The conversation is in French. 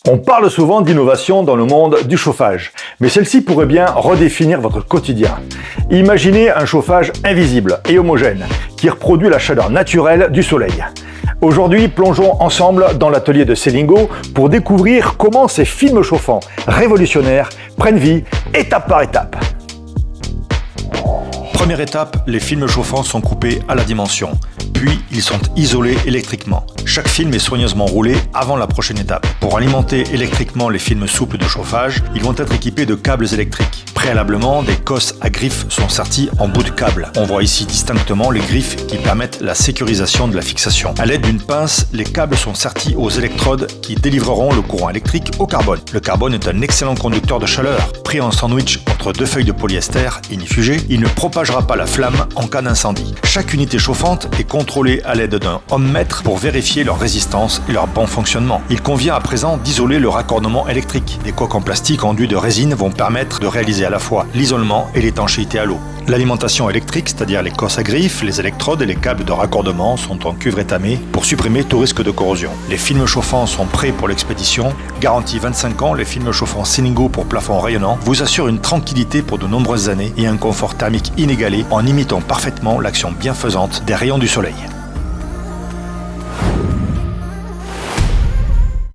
On parle souvent d'innovation dans le monde du chauffage, mais celle-ci pourrait bien redéfinir votre quotidien. Imaginez un chauffage invisible et homogène qui reproduit la chaleur naturelle du soleil. Aujourd'hui, plongeons ensemble dans l'atelier de Selingo pour découvrir comment ces films chauffants révolutionnaires prennent vie étape par étape. Première étape, les films chauffants sont coupés à la dimension, puis ils sont isolés électriquement. Chaque film est soigneusement roulé avant la prochaine étape. Pour alimenter électriquement les films souples de chauffage, ils vont être équipés de câbles électriques. Préalablement, des cosses à griffes sont sorties en bout de câble. On voit ici distinctement les griffes qui permettent la sécurisation de la fixation. À l'aide d'une pince, les câbles sont sertis aux électrodes qui délivreront le courant électrique au carbone. Le carbone est un excellent conducteur de chaleur. Pris en sandwich entre deux feuilles de polyester inifugées, il ne propagera pas la flamme en cas d'incendie. Chaque unité chauffante est contrôlée à l'aide d'un ohmmètre pour vérifier leur résistance et leur bon fonctionnement. Il convient à présent d'isoler le raccordement électrique. Des coques en plastique enduits de résine vont permettre de réaliser à la fois l'isolement et l'étanchéité à l'eau. L'alimentation électrique, c'est-à-dire les cosses à griffes, les électrodes et les câbles de raccordement sont en cuivre étamé pour supprimer tout risque de corrosion. Les films chauffants sont prêts pour l'expédition. Garantie 25 ans, les films chauffants Selingo pour plafond rayonnant vous assurent une tranquillité pour de nombreuses années et un confort thermique inégalé en imitant parfaitement l'action bienfaisante des rayons du soleil.